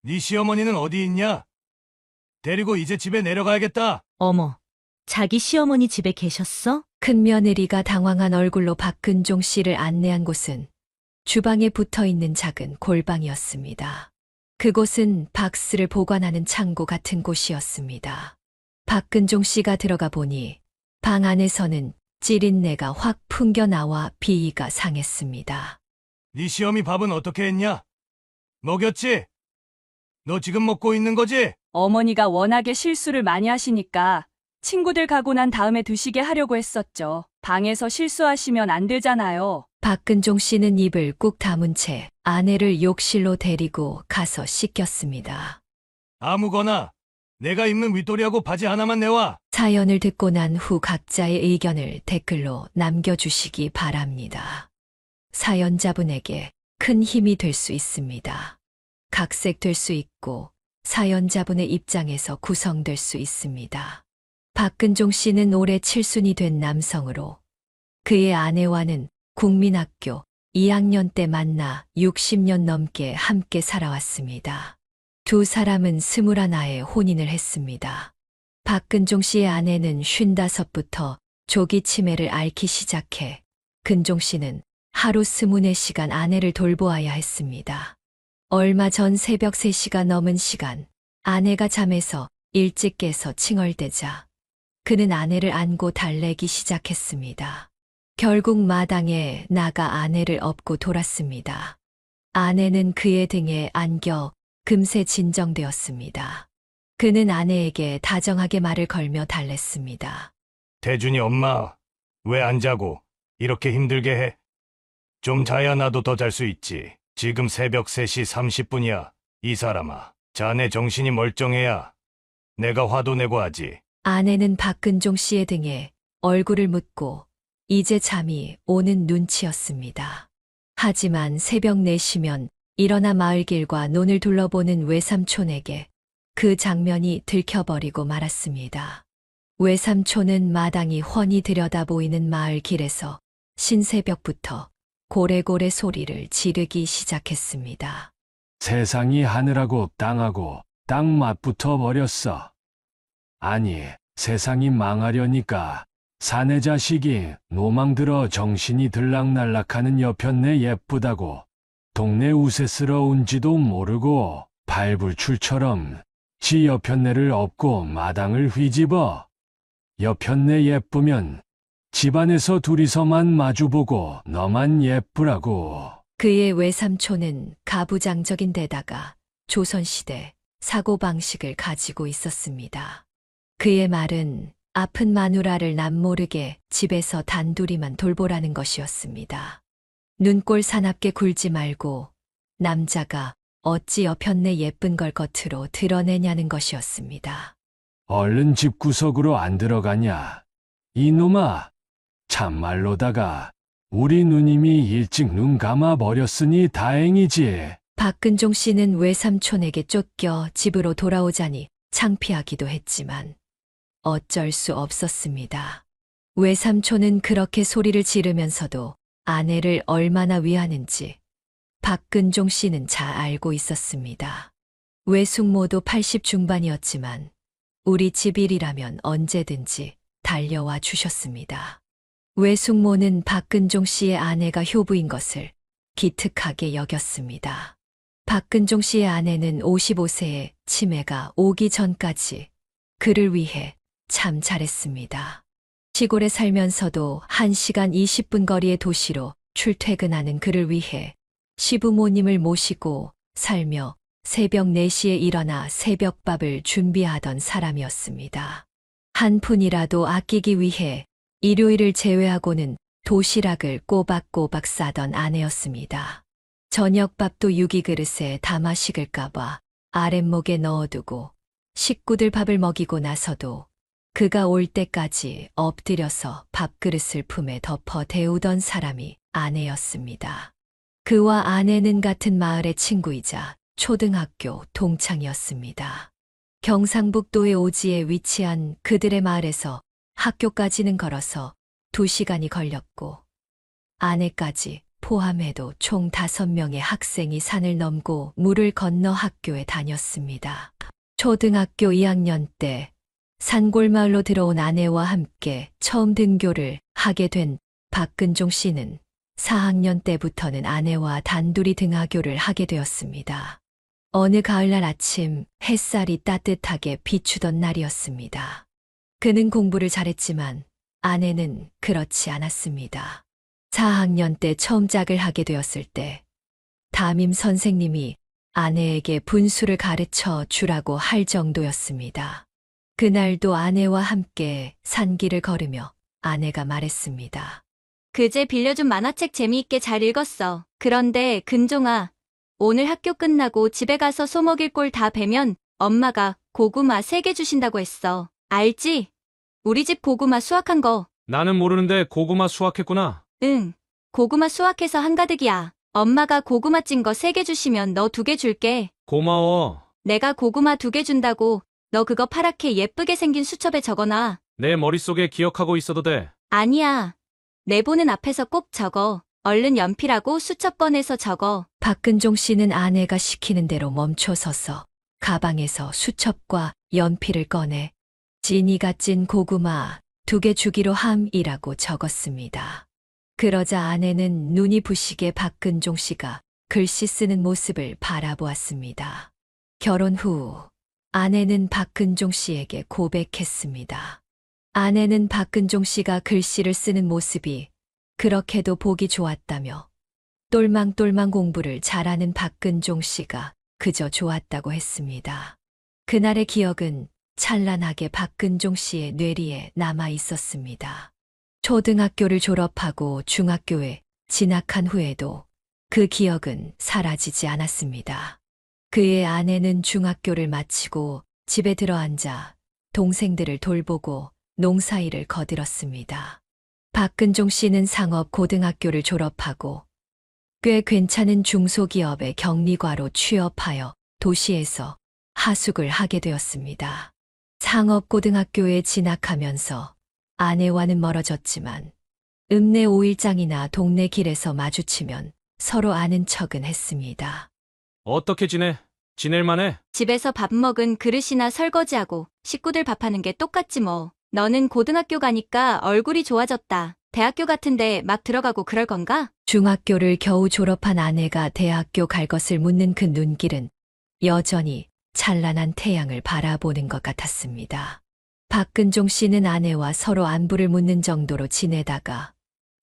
네 시어머니는 어디 있냐? 데리고 이제 집에 내려가야겠다. 어머, 자기 시어머니 집에 계셨어? 큰며느리가 당황한 얼굴로 박근종 씨를 안내한 곳은 주방에 붙어 있는 작은 골방이었습니다. 그곳은 박스를 보관하는 창고 같은 곳이었습니다. 박근종 씨가 들어가 보니 방 안에서는 찌린내가 확 풍겨 나와 비위가 상했습니다. 네 시어미 밥은 어떻게 했냐? 먹였지? 너 지금 먹고 있는 거지? 어머니가 워낙에 실수를 많이 하시니까 친구들 가고 난 다음에 드시게 하려고 했었죠. 방에서 실수하시면 안 되잖아요. 박근종 씨는 입을 꾹 다문 채 아내를 욕실로 데리고 가서 씻겼습니다. 아무거나 내가 입는 윗도리하고 바지 하나만 내와. 사연을 듣고 난 후 각자의 의견을 댓글로 남겨주시기 바랍니다. 사연자분에게 큰 힘이 될 수 있습니다. 각색될 수 있고 사연자분의 입장에서 구성될 수 있습니다. 박근종 씨는 올해 7순이 된 남성으로 그의 아내와는 국민학교 2학년 때 만나 60년 넘게 함께 살아왔습니다. 두 사람은 21에 혼인을 했습니다. 박근종 씨의 아내는 55부터 조기 치매를 앓기 시작해 근종 씨는 하루 24시간 아내를 돌보아야 했습니다. 얼마 전 새벽 3시가 넘은 시간, 아내가 잠에서 일찍 깨서 칭얼대자 그는 아내를 안고 달래기 시작했습니다. 결국 마당에 나가 아내를 업고 돌았습니다. 아내는 그의 등에 안겨 금세 진정되었습니다. 그는 아내에게 다정하게 말을 걸며 달랬습니다. 대준이 엄마, 왜 안 자고 이렇게 힘들게 해? 좀 자야 나도 더 잘 수 있지. 지금 새벽 3시 30분이야. 이 사람아, 자네 정신이 멀쩡해야 내가 화도 내고 하지. 아내는 박근종 씨의 등에 얼굴을 묻고 이제 잠이 오는 눈치였습니다. 하지만 새벽 4시면 일어나 마을길과 논을 둘러보는 외삼촌에게 그 장면이 들켜버리고 말았습니다. 외삼촌은 마당이 훤히 들여다보이는 마을 길에서 신새벽부터 고래고래 소리를 지르기 시작했습니다. 세상이 하늘하고 땅하고 땅 맞붙어 버렸어. 아니, 세상이 망하려니까 사내 자식이 노망 들어 정신이 들락날락하는 여편네 예쁘다고 동네 우세스러운지도 모르고 발불출처럼 지 여편네를 업고 마당을 휘집어. 여편네 예쁘면 집안에서 둘이서만 마주보고 너만 예쁘라고. 그의 외삼촌은 가부장적인 데다가 조선시대 사고방식을 가지고 있었습니다. 그의 말은 아픈 마누라를 남모르게 집에서 단둘이만 돌보라는 것이었습니다. 눈꼴 사납게 굴지 말고 남자가 어찌 여편네 예쁜 걸 겉으로 드러내냐는 것이었습니다. 얼른 집구석으로 안 들어가냐. 이놈아, 참말로다가 우리 누님이 일찍 눈 감아 버렸으니 다행이지. 박근종 씨는 외삼촌에게 쫓겨 집으로 돌아오자니 창피하기도 했지만 어쩔 수 없었습니다. 외삼촌은 그렇게 소리를 지르면서도 아내를 얼마나 위하는지 박근종 씨는 잘 알고 있었습니다. 외숙모도 80 중반이었지만 우리 집 일이라면 언제든지 달려와 주셨습니다. 외숙모는 박근종 씨의 아내가 효부인 것을 기특하게 여겼습니다. 박근종 씨의 아내는 55세에 치매가 오기 전까지 그를 위해 참 잘했습니다. 시골에 살면서도 1시간 20분 거리의 도시로 출퇴근하는 그를 위해 시부모님을 모시고 살며 새벽 4시에 일어나 새벽밥을 준비하던 사람이었습니다. 한 푼이라도 아끼기 위해 일요일을 제외하고는 도시락을 꼬박꼬박 싸던 아내였습니다. 저녁밥도 유기 그릇에 담아 식을까봐 아랫목에 넣어두고 식구들 밥을 먹이고 나서도 그가 올 때까지 엎드려서 밥그릇을 품에 덮어 데우던 사람이 아내였습니다. 그와 아내는 같은 마을의 친구이자 초등학교 동창이었습니다. 경상북도의 오지에 위치한 그들의 마을에서 학교까지는 걸어서 2시간이 걸렸고 아내까지 포함해도 총 5명의 학생이 산을 넘고 물을 건너 학교에 다녔습니다. 초등학교 2학년 때 산골마을로 들어온 아내와 함께 처음 등교를 하게 된 박근종 씨는 4학년 때부터는 아내와 단둘이 등하교를 하게 되었습니다. 어느 가을날 아침 햇살이 따뜻하게 비추던 날이었습니다. 그는 공부를 잘했지만 아내는 그렇지 않았습니다. 4학년 때 처음 짝을 하게 되었을 때 담임 선생님이 아내에게 분수를 가르쳐 주라고 할 정도였습니다. 그날도 아내와 함께 산길을 걸으며 아내가 말했습니다. 그제 빌려준 만화책 재미있게 잘 읽었어. 그런데 근종아, 오늘 학교 끝나고 집에 가서 소 먹일 꼴 다 베면 엄마가 고구마 3개 주신다고 했어. 알지? 우리 집 고구마 수확한 거. 나는 모르는데 고구마 수확했구나. 응. 고구마 수확해서 한가득이야. 엄마가 고구마 찐 거 3개 주시면 너 2개 줄게. 고마워. 내가 고구마 2개 준다고 너 그거 파랗게 예쁘게 생긴 수첩에 적어놔. 내 머릿속에 기억하고 있어도 돼. 아니야. 내 보는 앞에서 꼭 적어. 얼른 연필하고 수첩 꺼내서 적어. 박근종 씨는 아내가 시키는 대로 멈춰서서 가방에서 수첩과 연필을 꺼내 진이가 찐 고구마 2개 주기로 함이라고 적었습니다. 그러자 아내는 눈이 부시게 박근종 씨가 글씨 쓰는 모습을 바라보았습니다. 결혼 후 아내는 박근종 씨에게 고백했습니다. 아내는 박근종 씨가 글씨를 쓰는 모습이 그렇게도 보기 좋았다며 똘망똘망 공부를 잘하는 박근종 씨가 그저 좋았다고 했습니다. 그날의 기억은 찬란하게 박근종 씨의 뇌리에 남아 있었습니다. 초등학교를 졸업하고 중학교에 진학한 후에도 그 기억은 사라지지 않았습니다. 그의 아내는 중학교를 마치고 집에 들어앉아 동생들을 돌보고 농사일을 거들었습니다. 박근종 씨는 상업고등학교를 졸업하고 꽤 괜찮은 중소기업의 격리과로 취업하여 도시에서 하숙을 하게 되었습니다. 상업고등학교에 진학하면서 아내와는 멀어졌지만 읍내 5일장이나 동네 길에서 마주치면 서로 아는 척은 했습니다. 어떻게 지내? 지낼만해? 집에서 밥 먹은 그릇이나 설거지하고 식구들 밥하는 게 똑같지 뭐. 너는 고등학교 가니까 얼굴이 좋아졌다. 대학교 같은데 막 들어가고 그럴 건가? 중학교를 겨우 졸업한 아내가 대학교 갈 것을 묻는 그 눈길은 여전히 찬란한 태양을 바라보는 것 같았습니다. 박근종 씨는 아내와 서로 안부를 묻는 정도로 지내다가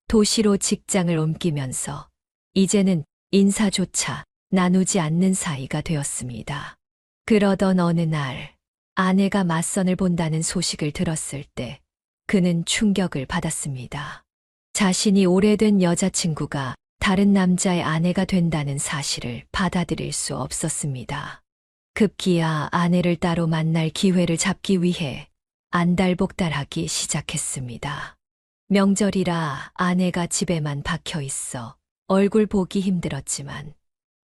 도시로 직장을 옮기면서 이제는 인사조차 나누지 않는 사이가 되었습니다. 그러던 어느 날 아내가 맞선을 본다는 소식을 들었을 때 그는 충격을 받았습니다. 자신이 오래된 여자친구가 다른 남자의 아내가 된다는 사실을 받아들일 수 없었습니다. 급기야 아내를 따로 만날 기회를 잡기 위해 안달복달하기 시작했습니다. 명절이라 아내가 집에만 박혀 있어 얼굴 보기 힘들었지만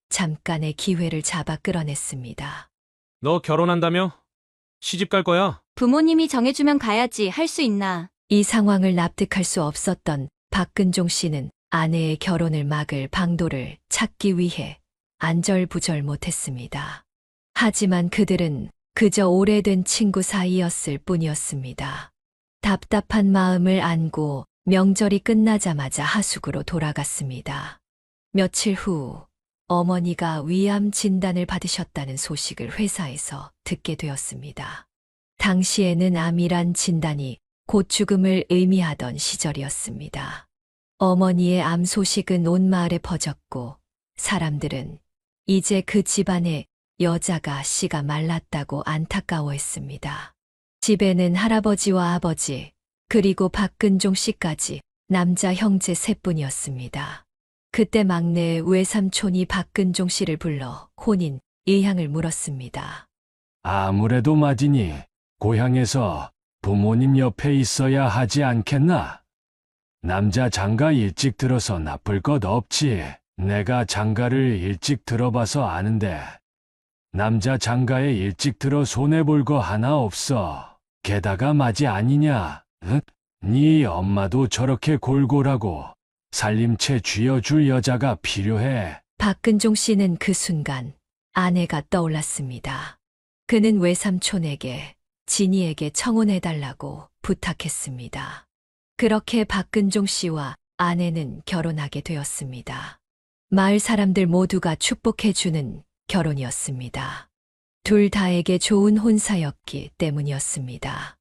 잠깐의 기회를 잡아 끌어냈습니다. 너 결혼한다며? 시집 갈 거야? 부모님이 정해주면 가야지 할 수 있나. 이 상황을 납득할 수 없었던 박근종 씨는 아내의 결혼을 막을 방도를 찾기 위해 안절부절 못했습니다. 하지만 그들은 그저 오래된 친구 사이였을 뿐이었습니다. 답답한 마음을 안고 명절이 끝나자마자 하숙으로 돌아갔습니다. 며칠 후 어머니가 위암 진단을 받으셨다는 소식을 회사에서 듣게 되었습니다. 당시에는 암이란 진단이 곧 죽음을 의미하던 시절이었습니다. 어머니의 암 소식은 온 마을에 퍼졌고 사람들은 이제 그 집안에 여자가 씨가 말랐다고 안타까워했습니다. 집에는 할아버지와 아버지 그리고 박근종 씨까지 남자 형제 셋뿐이었습니다. 그때 막내 외삼촌이 박근종 씨를 불러 혼인 의향을 물었습니다. 아무래도 맞으니 고향에서 부모님 옆에 있어야 하지 않겠나? 남자 장가 일찍 들어서 나쁠 것 없지. 내가 장가를 일찍 들어봐서 아는데 남자 장가에 일찍 들어 손해볼 거 하나 없어. 게다가 맞이 아니냐? 응? 네 엄마도 저렇게 골골하고 살림채 쥐어줄 여자가 필요해. 박근종 씨는 그 순간 아내가 떠올랐습니다. 그는 외삼촌에게 진이에게 청혼해달라고 부탁했습니다. 그렇게 박근종 씨와 아내는 결혼하게 되었습니다. 마을 사람들 모두가 축복해주는 결혼이었습니다. 둘 다에게 좋은 혼사였기 때문이었습니다.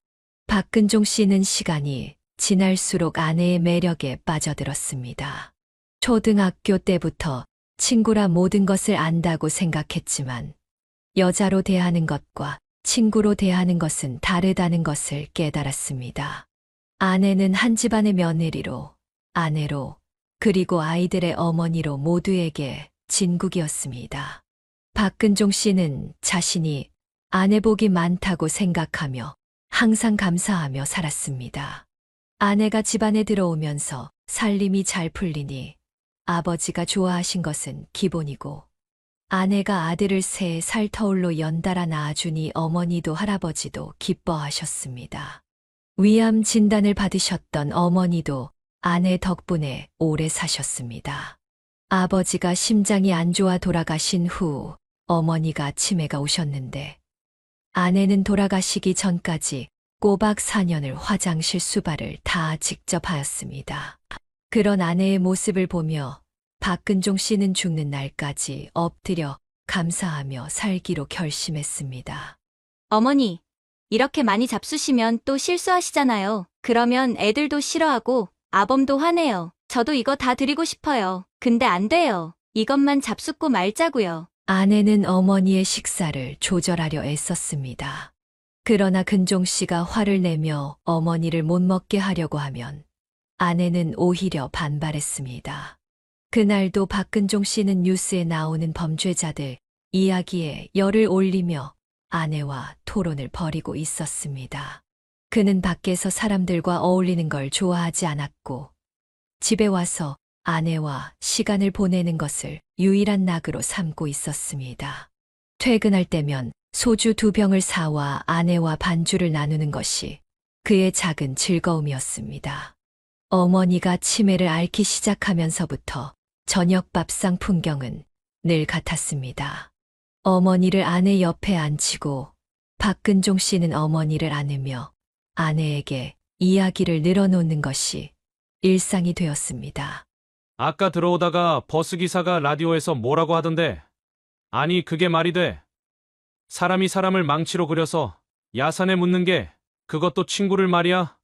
박근종 씨는 시간이 지날수록 아내의 매력에 빠져들었습니다. 초등학교 때부터 친구라 모든 것을 안다고 생각했지만 여자로 대하는 것과 친구로 대하는 것은 다르다는 것을 깨달았습니다. 아내는 한 집안의 며느리로, 아내로, 그리고 아이들의 어머니로 모두에게 진국이었습니다. 박근종 씨는 자신이 아내복이 많다고 생각하며 항상 감사하며 살았습니다. 아내가 집안에 들어오면서 살림이 잘 풀리니 아버지가 좋아하신 것은 기본이고 아내가 아들을 3살 터울로 연달아 낳아주니 어머니도 할아버지도 기뻐하셨습니다. 위암 진단을 받으셨던 어머니도 아내 덕분에 오래 사셨습니다. 아버지가 심장이 안 좋아 돌아가신 후 어머니가 치매가 오셨는데 아내는 돌아가시기 전까지 꼬박 4년을 화장실 수발을 다 직접 하였습니다. 그런 아내의 모습을 보며 박근종 씨는 죽는 날까지 엎드려 감사하며 살기로 결심했습니다. 어머니, 이렇게 많이 잡수시면 또 실수하시잖아요. 그러면 애들도 싫어하고 아범도 화내요. 저도 이거 다 드리고 싶어요. 근데 안 돼요. 이것만 잡숫고 말자고요. 아내는 어머니의 식사를 조절하려 애썼습니다. 그러나 근종 씨가 화를 내며 어머니를 못 먹게 하려고 하면 아내는 오히려 반발했습니다. 그날도 박근종 씨는 뉴스에 나오는 범죄자들 이야기에 열을 올리며 아내와 토론을 벌이고 있었습니다. 그는 밖에서 사람들과 어울리는 걸 좋아하지 않았고 집에 와서 아내와 시간을 보내는 것을 유일한 낙으로 삼고 있었습니다. 퇴근할 때면 소주 2병을 사와 아내와 반주를 나누는 것이 그의 작은 즐거움이었습니다. 어머니가 치매를 앓기 시작하면서부터 저녁 밥상 풍경은 늘 같았습니다. 어머니를 아내 옆에 앉히고 박근종 씨는 어머니를 안으며 아내에게 이야기를 늘어놓는 것이 일상이 되었습니다. 아까 들어오다가 버스 기사가 라디오에서 뭐라고 하던데. 아니, 그게 말이 돼. 사람이 사람을 망치로 그려서 야산에 묻는 게 그것도 친구를 말이야.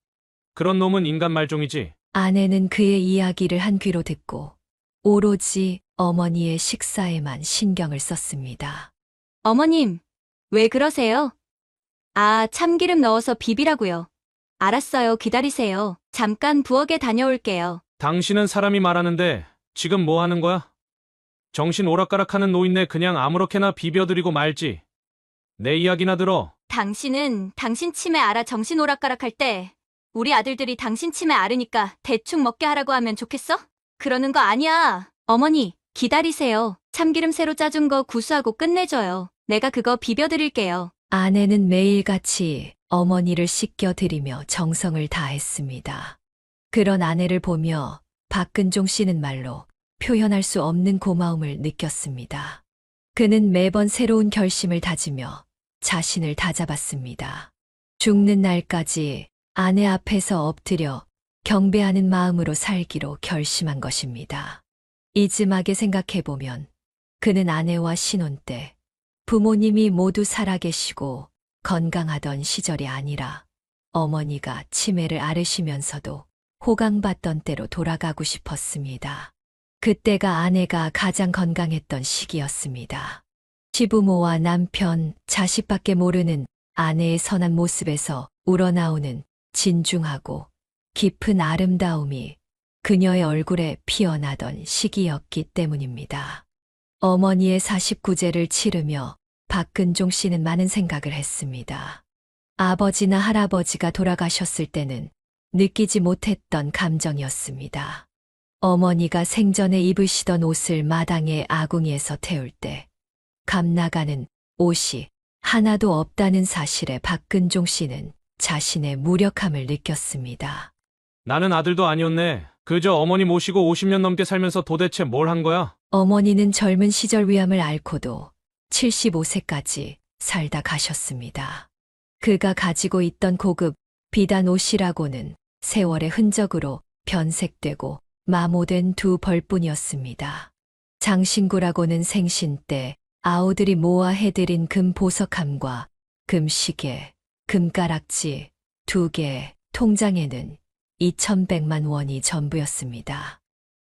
그런 놈은 인간 말종이지. 아내는 그의 이야기를 한 귀로 듣고 오로지 어머니의 식사에만 신경을 썼습니다. 어머님, 왜 그러세요? 아, 참기름 넣어서 비비라고요. 알았어요. 기다리세요. 잠깐 부엌에 다녀올게요. 당신은 사람이 말하는데 지금 뭐 하는 거야? 정신 오락가락하는 노인네 그냥 아무렇게나 비벼드리고 말지. 내 이야기나 들어. 당신은 당신 치매 알아 정신 오락가락할 때 우리 아들들이 당신 치매 앓으니까 대충 먹게 하라고 하면 좋겠어? 그러는 거 아니야. 어머니, 기다리세요. 참기름 새로 짜준 거 구수하고 끝내줘요. 내가 그거 비벼드릴게요. 아내는 매일같이 어머니를 씻겨드리며 정성을 다했습니다. 그런 아내를 보며 박근종 씨는 말로 표현할 수 없는 고마움을 느꼈습니다. 그는 매번 새로운 결심을 다지며 자신을 다잡았습니다. 죽는 날까지 아내 앞에서 엎드려 경배하는 마음으로 살기로 결심한 것입니다. 이쯤하게 생각해보면 그는 아내와 신혼 때 부모님이 모두 살아계시고 건강하던 시절이 아니라 어머니가 치매를 앓으시면서도 호강받던 때로 돌아가고 싶었습니다. 그때가 아내가 가장 건강했던 시기였습니다. 시부모와 남편, 자식밖에 모르는 아내의 선한 모습에서 우러나오는 진중하고 깊은 아름다움이 그녀의 얼굴에 피어나던 시기였기 때문입니다. 어머니의 49제를 치르며 박근종 씨는 많은 생각을 했습니다. 아버지나 할아버지가 돌아가셨을 때는 느끼지 못했던 감정이었습니다. 어머니가 생전에 입으시던 옷을 마당의 아궁이에서 태울 때 감나가는 옷이 하나도 없다는 사실에 박근종 씨는 자신의 무력함을 느꼈습니다. 나는 아들도 아니었네. 그저 어머니 모시고 50년 넘게 살면서 도대체 뭘 한 거야? 어머니는 젊은 시절 위암을 앓고도 75세까지 살다 가셨습니다. 그가 가지고 있던 고급 비단 옷이라고는 세월의 흔적으로 변색되고 마모된 두 벌뿐이었습니다. 장신구라고는 생신 때 아우들이 모아 해드린 금 보석함과 금 시계, 금가락지 2개, 통장에는 2,100만 원이 전부였습니다.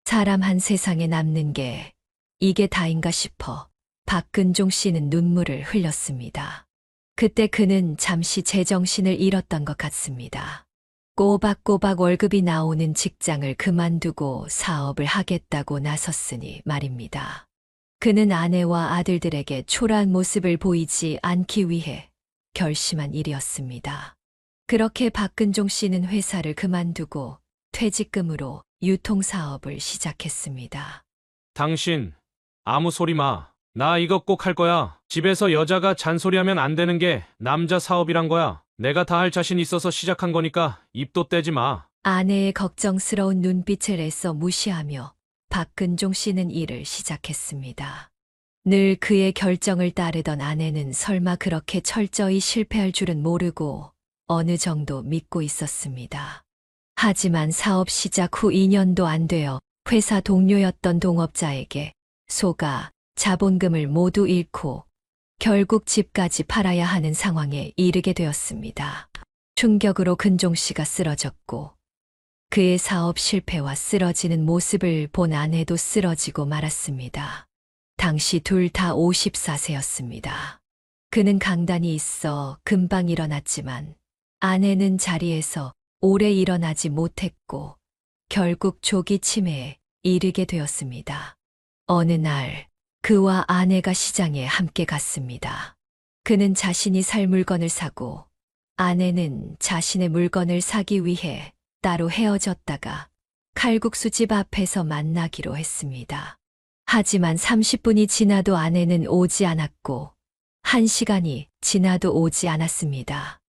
사람 한 세상에 남는 게 이게 다인가 싶어 박근종 씨는 눈물을 흘렸습니다. 그때 그는 잠시 제정신을 잃었던 것 같습니다. 꼬박꼬박 월급이 나오는 직장을 그만두고 사업을 하겠다고 나섰으니 말입니다. 그는 아내와 아들들에게 초라한 모습을 보이지 않기 위해 결심한 일이었습니다. 그렇게 박근종 씨는 회사를 그만두고 퇴직금으로 유통사업을 시작했습니다. 당신, 아무 소리 마. 나 이거 꼭 할 거야. 집에서 여자가 잔소리하면 안 되는 게 남자 사업이란 거야. 내가 다 할 자신 있어서 시작한 거니까 입도 떼지 마. 아내의 걱정스러운 눈빛을 애써 무시하며 박근종 씨는 일을 시작했습니다. 늘 그의 결정을 따르던 아내는 설마 그렇게 철저히 실패할 줄은 모르고 어느 정도 믿고 있었습니다. 하지만 사업 시작 후 2년도 안 되어 회사 동료였던 동업자에게 속아 자본금을 모두 잃고 결국 집까지 팔아야 하는 상황에 이르게 되었습니다. 충격으로 근종 씨가 쓰러졌고 그의 사업 실패와 쓰러지는 모습을 본 아내도 쓰러지고 말았습니다. 당시 둘 다 54세였습니다. 그는 강단이 있어 금방 일어났지만 아내는 자리에서 오래 일어나지 못했고 결국 조기 치매에 이르게 되었습니다. 어느 날 그와 아내가 시장에 함께 갔습니다. 그는 자신이 살 물건을 사고 아내는 자신의 물건을 사기 위해 따로 헤어졌다가 칼국수집 앞에서 만나기로 했습니다. 하지만 30분이 지나도 아내는 오지 않았고 1시간이 지나도 오지 않았습니다.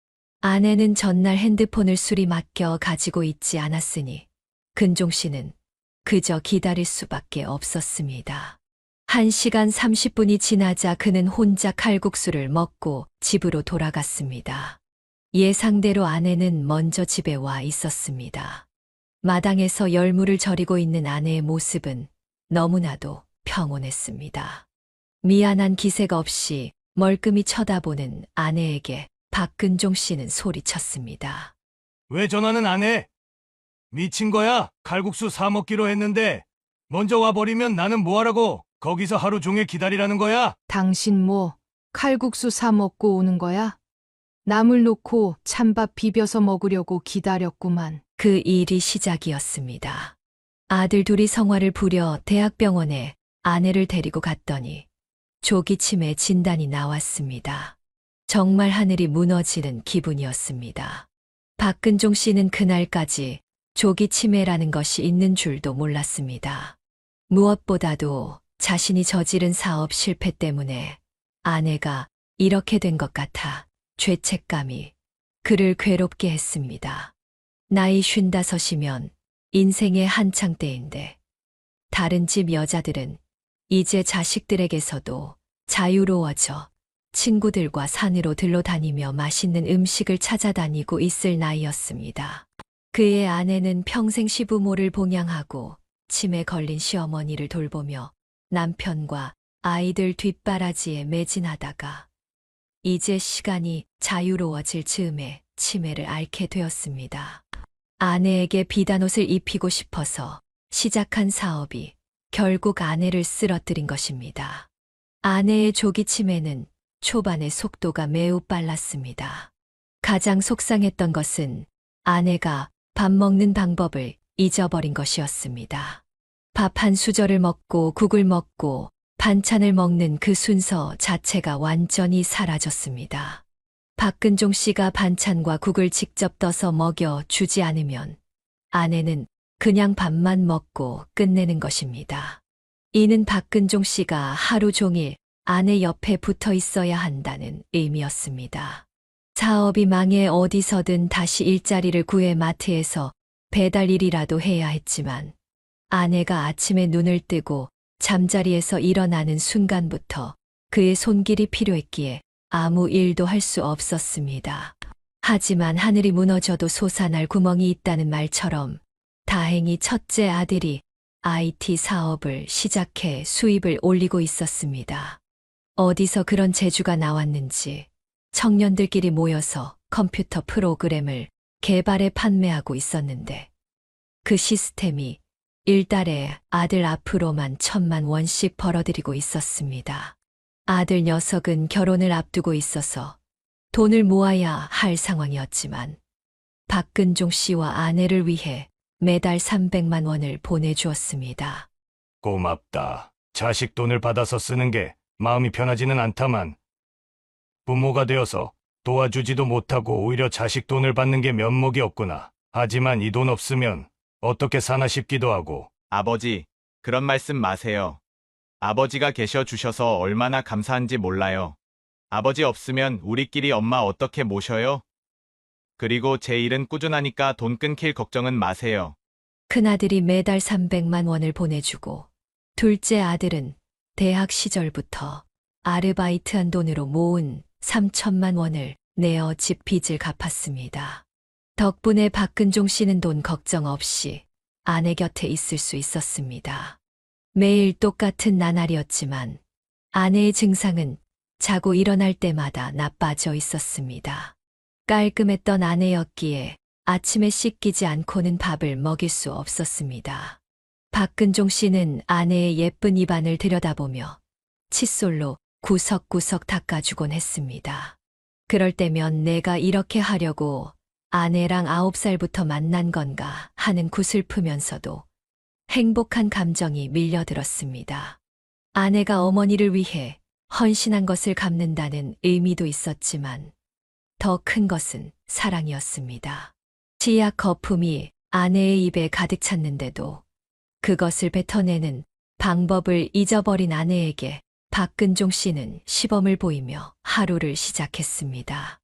아내는 전날 핸드폰을 수리 맡겨 가지고 있지 않았으니 근종 씨는 그저 기다릴 수밖에 없었습니다. 1시간 30분이 지나자 그는 혼자 칼국수를 먹고 집으로 돌아갔습니다. 예상대로 아내는 먼저 집에 와 있었습니다. 마당에서 열무를 절이고 있는 아내의 모습은 너무나도 평온했습니다. 미안한 기색 없이 멀끔히 쳐다보는 아내에게 박근종 씨는 소리쳤습니다. 왜 전화는 안 해? 미친 거야? 칼국수 사 먹기로 했는데 먼저 와버리면 나는 뭐하라고 거기서 하루 종일 기다리라는 거야? 당신 뭐 칼국수 사 먹고 오는 거야? 나물 놓고 찬밥 비벼서 먹으려고 기다렸구만. 그 일이 시작이었습니다. 아들 둘이 성화를 부려 대학병원에 아내를 데리고 갔더니 조기 치매 진단이 나왔습니다. 정말 하늘이 무너지는 기분이었습니다. 박근종 씨는 그날까지 조기 치매라는 것이 있는 줄도 몰랐습니다. 무엇보다도 자신이 저지른 사업 실패 때문에 아내가 이렇게 된 것 같아 죄책감이 그를 괴롭게 했습니다. 나이 55이면 인생의 한창 때인데 다른 집 여자들은 이제 자식들에게서도 자유로워져 친구들과 산으로 들러다니며 맛있는 음식을 찾아다니고 있을 나이였습니다. 그의 아내는 평생 시부모를 봉양하고 치매 걸린 시어머니를 돌보며 남편과 아이들 뒷바라지에 매진하다가 이제 시간이 자유로워질 즈음에 치매를 앓게 되었습니다. 아내에게 비단옷을 입히고 싶어서 시작한 사업이 결국 아내를 쓰러뜨린 것입니다. 아내의 조기 치매는 초반의 속도가 매우 빨랐습니다. 가장 속상했던 것은 아내가 밥 먹는 방법을 잊어버린 것이었습니다. 밥 한 수저를 먹고 국을 먹고 반찬을 먹는 그 순서 자체가 완전히 사라졌습니다. 박근종 씨가 반찬과 국을 직접 떠서 먹여 주지 않으면 아내는 그냥 밥만 먹고 끝내는 것입니다. 이는 박근종 씨가 하루 종일 아내 옆에 붙어 있어야 한다는 의미였습니다. 사업이 망해 어디서든 다시 일자리를 구해 마트에서 배달 일이라도 해야 했지만 아내가 아침에 눈을 뜨고 잠자리에서 일어나는 순간부터 그의 손길이 필요했기에 아무 일도 할 수 없었습니다. 하지만 하늘이 무너져도 솟아날 구멍이 있다는 말처럼 다행히 첫째 아들이 IT 사업을 시작해 수입을 올리고 있었습니다. 어디서 그런 재주가 나왔는지 청년들끼리 모여서 컴퓨터 프로그램을 개발해 판매하고 있었는데 그 시스템이 일달에 아들 앞으로만 1,000만 원씩 벌어들이고 있었습니다. 아들 녀석은 결혼을 앞두고 있어서 돈을 모아야 할 상황이었지만 박근종 씨와 아내를 위해 매달 300만 원을 보내주었습니다. 고맙다. 자식 돈을 받아서 쓰는 게 마음이 편하지는 않다만 부모가 되어서 도와주지도 못하고 오히려 자식 돈을 받는 게 면목이 없구나. 하지만 이 돈 없으면 어떻게 사나 싶기도 하고. 아버지, 그런 말씀 마세요. 아버지가 계셔 주셔서 얼마나 감사한지 몰라요. 아버지 없으면 우리끼리 엄마 어떻게 모셔요? 그리고 제 일은 꾸준하니까 돈 끊길 걱정은 마세요. 큰아들이 매달 300만 원을 보내주고 둘째 아들은 대학 시절부터 아르바이트한 돈으로 모은 3천만 원을 내어 집 빚을 갚았습니다. 덕분에 박근종 씨는 돈 걱정 없이 아내 곁에 있을 수 있었습니다. 매일 똑같은 나날이었지만 아내의 증상은 자고 일어날 때마다 나빠져 있었습니다. 깔끔했던 아내였기에 아침에 씻기지 않고는 밥을 먹일 수 없었습니다. 박근종 씨는 아내의 예쁜 입안을 들여다보며 칫솔로 구석구석 닦아주곤 했습니다. 그럴 때면 내가 이렇게 하려고 아내랑 9살부터 만난 건가 하는 구슬프면서도 행복한 감정이 밀려들었습니다. 아내가 어머니를 위해 헌신한 것을 갚는다는 의미도 있었지만 더 큰 것은 사랑이었습니다. 치약 거품이 아내의 입에 가득 찼는데도 그것을 뱉어내는 방법을 잊어버린 아내에게 박근종 씨는 시범을 보이며 하루를 시작했습니다.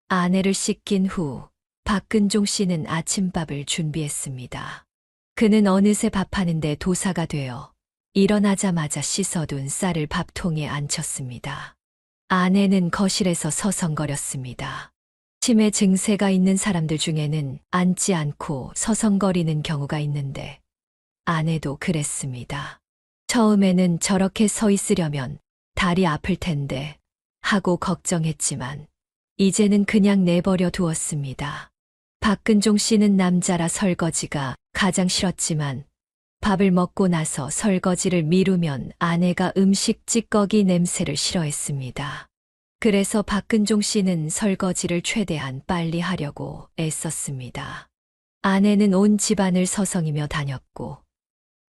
아내를 씻긴 후 박근종 씨는 아침밥을 준비했습니다. 그는 어느새 밥하는데 도사가 되어 일어나자마자 씻어둔 쌀을 밥통에 앉혔습니다. 아내는 거실에서 서성거렸습니다. 치매 증세가 있는 사람들 중에는 앉지 않고 서성거리는 경우가 있는데 아내도 그랬습니다. 처음에는 저렇게 서 있으려면 다리 아플 텐데 하고 걱정했지만 이제는 그냥 내버려 두었습니다. 박근종 씨는 남자라 설거지가 가장 싫었지만 밥을 먹고 나서 설거지를 미루면 아내가 음식 찌꺼기 냄새를 싫어했습니다. 그래서 박근종 씨는 설거지를 최대한 빨리 하려고 애썼습니다. 아내는 온 집안을 서성이며 다녔고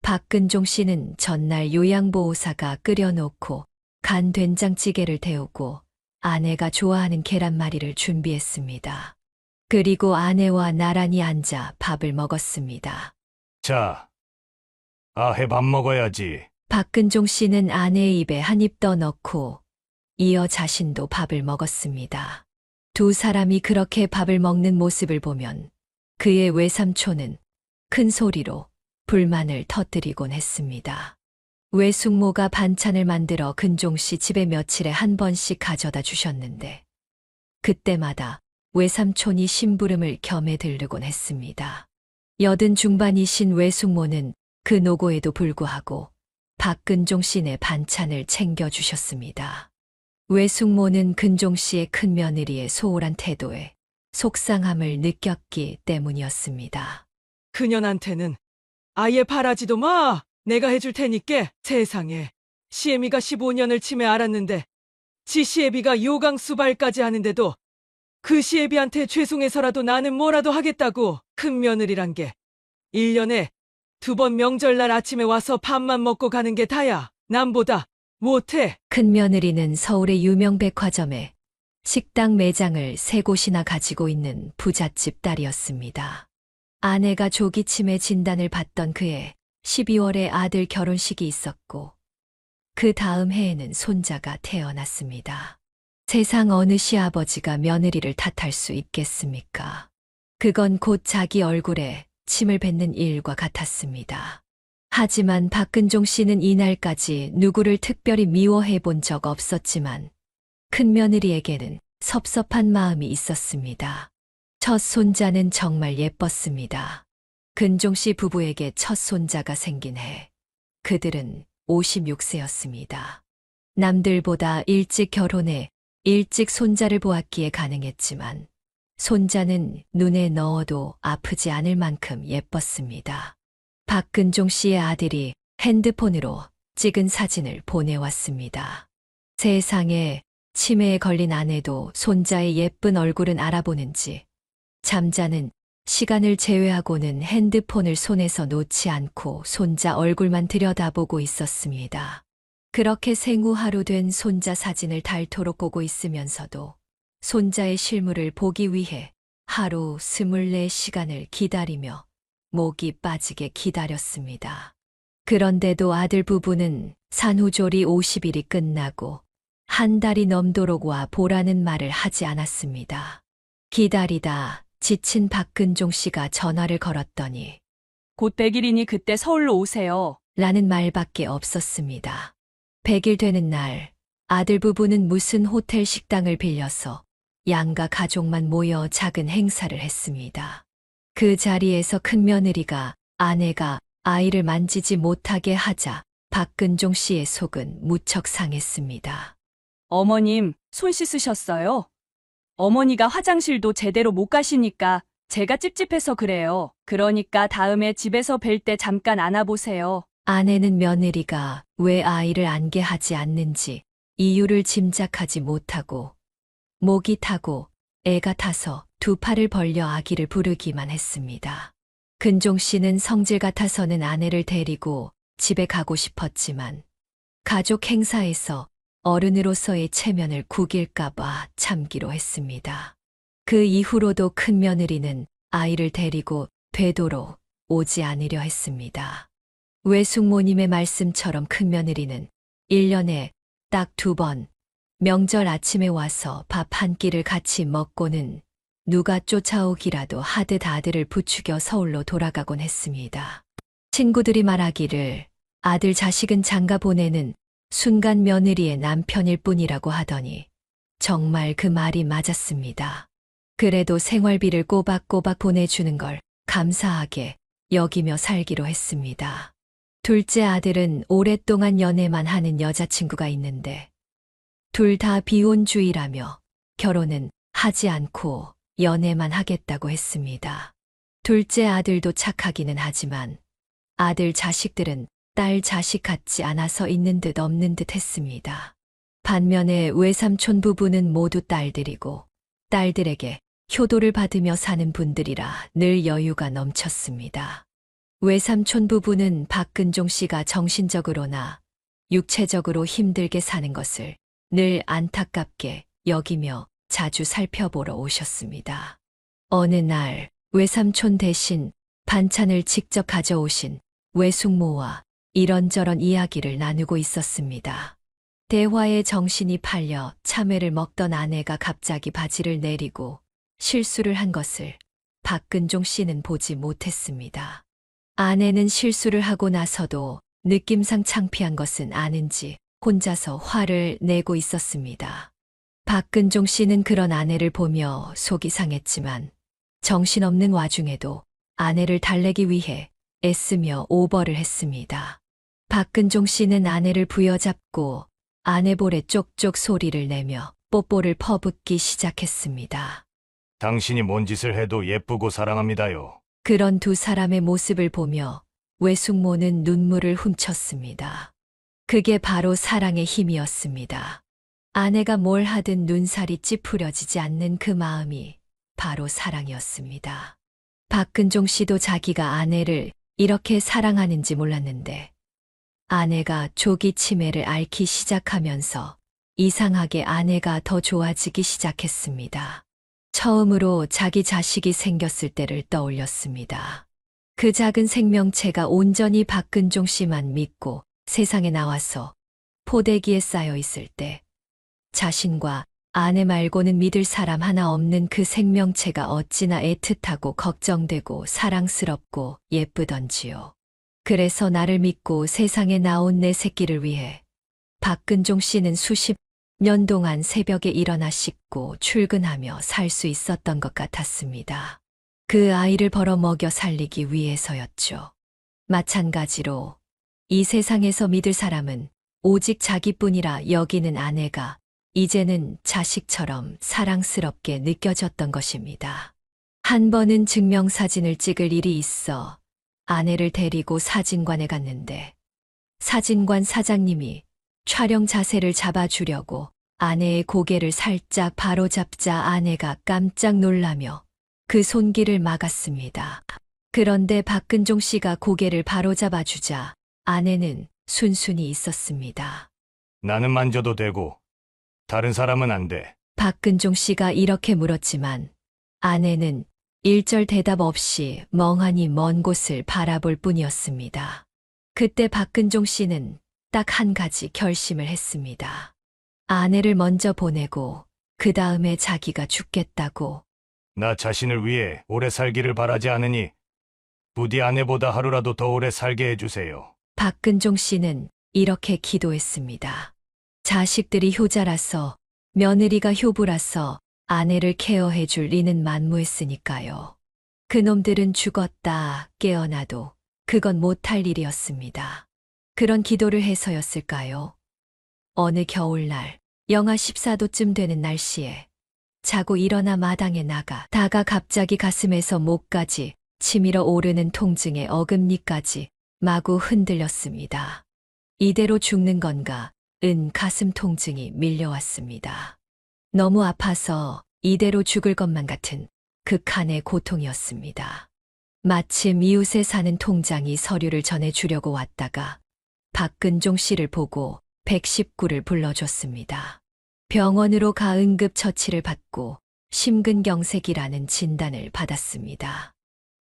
박근종 씨는 전날 요양보호사가 끓여놓고 간 된장찌개를 데우고 아내가 좋아하는 계란말이를 준비했습니다. 그리고 아내와 나란히 앉아 밥을 먹었습니다. 자, 아해 밥 먹어야지. 박근종 씨는 아내의 입에 한 입 더 넣고 이어 자신도 밥을 먹었습니다. 두 사람이 그렇게 밥을 먹는 모습을 보면 그의 외삼촌은 큰 소리로 불만을 터뜨리곤 했습니다. 외숙모가 반찬을 만들어 근종 씨 집에 며칠에 한 번씩 가져다 주셨는데 그때마다 외삼촌이 심부름을 겸해 들르곤 했습니다. 80 중반이신 외숙모는 그 노고에도 불구하고 박근종 씨네 반찬을 챙겨주셨습니다. 외숙모는 근종 씨의 큰 며느리의 소홀한 태도에 속상함을 느꼈기 때문이었습니다. 그년한테는 아예 바라지도 마. 내가 해줄 테니께. 세상에. 시애미가 15년을 치매 알았는데 지 시애비가 요강 수발까지 하는데도 그 시애비한테 죄송해서라도 나는 뭐라도 하겠다고. 큰 며느리란 게 1년에 2번 명절날 아침에 와서 밥만 먹고 가는 게 다야. 남보다 못해. 큰 며느리는 서울의 유명 백화점에 식당 매장을 3곳이나 가지고 있는 부잣집 딸이었습니다. 아내가 조기 치매 진단을 받던 그해 12월에 아들 결혼식이 있었고 그 다음 해에는 손자가 태어났습니다. 세상 어느 시아버지가 며느리를 탓할 수 있겠습니까? 그건 곧 자기 얼굴에 침을 뱉는 일과 같았습니다. 하지만 박근종 씨는 이날까지 누구를 특별히 미워해 본 적 없었지만 큰며느리에게는 섭섭한 마음이 있었습니다. 첫 손자는 정말 예뻤습니다. 근종 씨 부부에게 첫 손자가 생긴 해 그들은 56세였습니다. 남들보다 일찍 결혼해 일찍 손자를 보았기에 가능했지만 손자는 눈에 넣어도 아프지 않을 만큼 예뻤습니다. 박근종 씨의 아들이 핸드폰으로 찍은 사진을 보내왔습니다. 세상에 치매에 걸린 아내도 손자의 예쁜 얼굴은 알아보는지 잠자는 시간을 제외하고는 핸드폰을 손에서 놓지 않고 손자 얼굴만 들여다보고 있었습니다. 그렇게 생후 하루 된 손자 사진을 닳도록 보고 있으면서도 손자의 실물을 보기 위해 하루 24시간을 기다리며 목이 빠지게 기다렸습니다. 그런데도 아들 부부는 산후조리 50일이 끝나고 한 달이 넘도록 와 보라는 말을 하지 않았습니다. 기다리다 지친 박근종 씨가 전화를 걸었더니 곧 100일이니 그때 서울로 오세요. 라는 말밖에 없었습니다. 100일 되는 날 아들 부부는 무슨 호텔 식당을 빌려서 양가 가족만 모여 작은 행사를 했습니다. 그 자리에서 큰며느리가 아내가 아이를 만지지 못하게 하자 박근종 씨의 속은 무척 상했습니다. 어머님, 손 씻으셨어요? 어머니가 화장실도 제대로 못 가시니까 제가 찝찝해서 그래요. 그러니까 다음에 집에서 뵐 때 잠깐 안아보세요. 아내는 며느리가 왜 아이를 안게 하지 않는지 이유를 짐작하지 못하고 목이 타고 애가 타서 두 팔을 벌려 아기를 부르기만 했습니다. 근종 씨는 성질 같아서는 아내를 데리고 집에 가고 싶었지만 가족 행사에서 어른으로서의 체면을 구길까봐 참기로 했습니다. 그 이후로도 큰며느리는 아이를 데리고 되도록 오지 않으려 했습니다. 외숙모님의 말씀처럼 큰며느리는 1년에 딱 2번 명절 아침에 와서 밥 한 끼를 같이 먹고는 누가 쫓아오기라도 하듯 아들을 부추겨 서울로 돌아가곤 했습니다. 친구들이 말하기를 아들 자식은 장가 보내는 순간 며느리의 남편일 뿐이라고 하더니 정말 그 말이 맞았습니다. 그래도 생활비를 꼬박꼬박 보내주는 걸 감사하게 여기며 살기로 했습니다. 둘째 아들은 오랫동안 연애만 하는 여자친구가 있는데 둘 다 비혼주의라며 결혼은 하지 않고 연애만 하겠다고 했습니다. 둘째 아들도 착하기는 하지만 아들 자식들은 딸 자식 같지 않아서 있는 듯 없는 듯 했습니다. 반면에 외삼촌 부부는 모두 딸들이고 딸들에게 효도를 받으며 사는 분들이라 늘 여유가 넘쳤습니다. 외삼촌 부부는 박근종 씨가 정신적으로나 육체적으로 힘들게 사는 것을 늘 안타깝게 여기며 자주 살펴보러 오셨습니다. 어느 날 외삼촌 대신 반찬을 직접 가져오신 외숙모와 이런저런 이야기를 나누고 있었습니다. 대화에 정신이 팔려 참외를 먹던 아내가 갑자기 바지를 내리고 실수를 한 것을 박근종 씨는 보지 못했습니다. 아내는 실수를 하고 나서도 느낌상 창피한 것은 아는지 혼자서 화를 내고 있었습니다. 박근종 씨는 그런 아내를 보며 속이 상했지만 정신없는 와중에도 아내를 달래기 위해 애쓰며 오버를 했습니다. 박근종 씨는 아내를 부여잡고 아내 볼에 쪽쪽 소리를 내며 뽀뽀를 퍼붓기 시작했습니다. 당신이 뭔 짓을 해도 예쁘고 사랑합니다요. 그런 두 사람의 모습을 보며 외숙모는 눈물을 훔쳤습니다. 그게 바로 사랑의 힘이었습니다. 아내가 뭘 하든 눈살이 찌푸려지지 않는 그 마음이 바로 사랑이었습니다. 박근종 씨도 자기가 아내를 이렇게 사랑하는지 몰랐는데 아내가 조기 치매를 앓기 시작하면서 이상하게 아내가 더 좋아지기 시작했습니다. 처음으로 자기 자식이 생겼을 때를 떠올렸습니다. 그 작은 생명체가 온전히 박근종 씨만 믿고 세상에 나와서 포대기에 쌓여 있을 때 자신과 아내 말고는 믿을 사람 하나 없는 그 생명체가 어찌나 애틋하고 걱정되고 사랑스럽고 예쁘던지요. 그래서 나를 믿고 세상에 나온 내 새끼를 위해 박근종 씨는 수십 년 동안 새벽에 일어나 씻고 출근하며 살 수 있었던 것 같았습니다. 그 아이를 벌어먹여 살리기 위해서였죠. 마찬가지로 이 세상에서 믿을 사람은 오직 자기뿐이라 여기는 아내가 이제는 자식처럼 사랑스럽게 느껴졌던 것입니다. 한 번은 증명사진을 찍을 일이 있어 아내를 데리고 사진관에 갔는데 사진관 사장님이 촬영 자세를 잡아주려고 아내의 고개를 살짝 바로잡자 아내가 깜짝 놀라며 그 손길을 막았습니다. 그런데 박근종 씨가 고개를 바로잡아주자 아내는 순순히 있었습니다. 나는 만져도 되고 다른 사람은 안 돼. 박근종 씨가 이렇게 물었지만 아내는 일절 대답 없이 멍하니 먼 곳을 바라볼 뿐이었습니다. 그때 박근종 씨는 딱 한 가지 결심을 했습니다. 아내를 먼저 보내고 그 다음에 자기가 죽겠다고. 나 자신을 위해 오래 살기를 바라지 않으니 부디 아내보다 하루라도 더 오래 살게 해주세요. 박근종 씨는 이렇게 기도했습니다. 자식들이 효자라서 며느리가 효부라서 아내를 케어해 줄 리는 만무했으니까요. 그놈들은 죽었다 깨어나도 그건 못할 일이었습니다. 그런 기도를 해서였을까요? 어느 겨울날 영하 14도쯤 되는 날씨에 자고 일어나 마당에 나가다가 갑자기 가슴에서 목까지 치밀어 오르는 통증에 어금니까지 마구 흔들렸습니다. 이대로 죽는 건가 은 가슴 통증이 밀려왔습니다. 너무 아파서 이대로 죽을 것만 같은 극한의 고통이었습니다. 마침 이웃에 사는 통장이 서류를 전해주려고 왔다가 박근종 씨를 보고 119를 불러줬습니다. 병원으로 가 응급처치를 받고 심근경색이라는 진단을 받았습니다.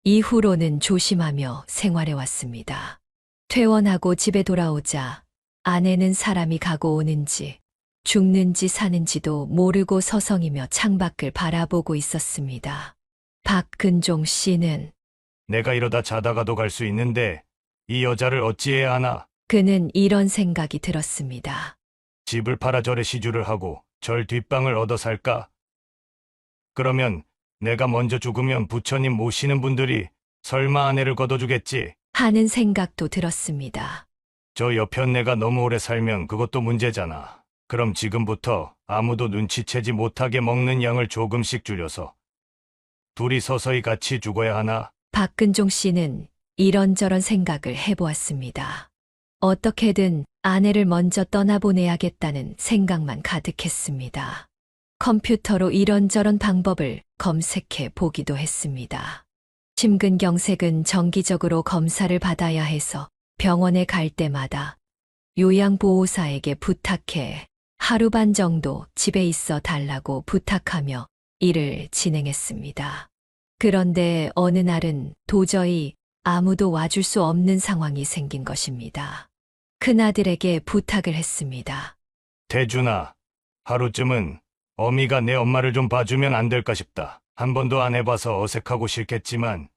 이후로는 조심하며 생활해왔습니다. 퇴원하고 집에 돌아오자 아내는 사람이 가고 오는지 죽는지 사는지도 모르고 서성이며 창밖을 바라보고 있었습니다. 박근종 씨는 내가 이러다 자다가도 갈 수 있는데 이 여자를 어찌해야 하나. 그는 이런 생각이 들었습니다. 집을 팔아 절에 시주를 하고 절 뒷방을 얻어 살까? 그러면 내가 먼저 죽으면 부처님 모시는 분들이 설마 아내를 걷어주겠지? 하는 생각도 들었습니다. 저 여편 내가 너무 오래 살면 그것도 문제잖아. 그럼 지금부터 아무도 눈치채지 못하게 먹는 양을 조금씩 줄여서 둘이 서서히 같이 죽어야 하나? 박근종 씨는 이런저런 생각을 해보았습니다. 어떻게든 아내를 먼저 떠나보내야겠다는 생각만 가득했습니다. 컴퓨터로 이런저런 방법을 검색해 보기도 했습니다. 심근경색은 정기적으로 검사를 받아야 해서 병원에 갈 때마다 요양보호사에게 부탁해 하루 반 정도 집에 있어 달라고 부탁하며 일을 진행했습니다. 그런데 어느 날은 도저히 아무도 와줄 수 없는 상황이 생긴 것입니다. 큰아들에게 부탁을 했습니다. 대준아, 하루쯤은 어미가 내 엄마를 좀 봐주면 안 될까 싶다. 한 번도 안 해봐서 어색하고 싫겠지만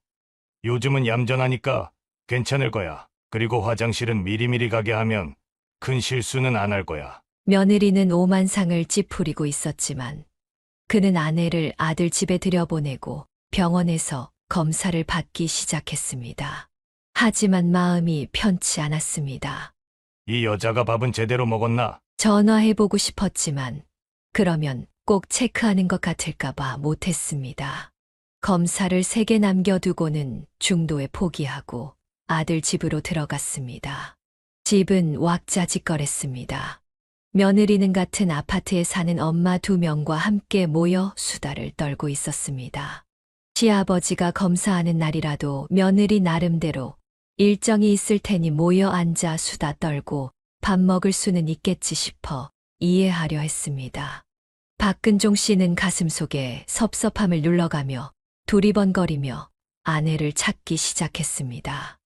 요즘은 얌전하니까 괜찮을 거야. 그리고 화장실은 미리미리 가게 하면 큰 실수는 안 할 거야. 며느리는 오만상을 찌푸리고 있었지만 그는 아내를 아들 집에 들여보내고 병원에서 검사를 받기 시작했습니다. 하지만 마음이 편치 않았습니다. 이 여자가 밥은 제대로 먹었나? 전화해보고 싶었지만 그러면 꼭 체크하는 것 같을까봐 못했습니다. 검사를 3개 남겨두고는 중도에 포기하고 아들 집으로 들어갔습니다. 집은 왁자지껄했습니다. 며느리는 같은 아파트에 사는 엄마 2명과 함께 모여 수다를 떨고 있었습니다. 시아버지가 검사하는 날이라도 며느리 나름대로 일정이 있을 테니 모여 앉아 수다 떨고 밥 먹을 수는 있겠지 싶어 이해하려 했습니다. 박근종 씨는 가슴속에 섭섭함을 눌러가며 두리번거리며 아내를 찾기 시작했습니다.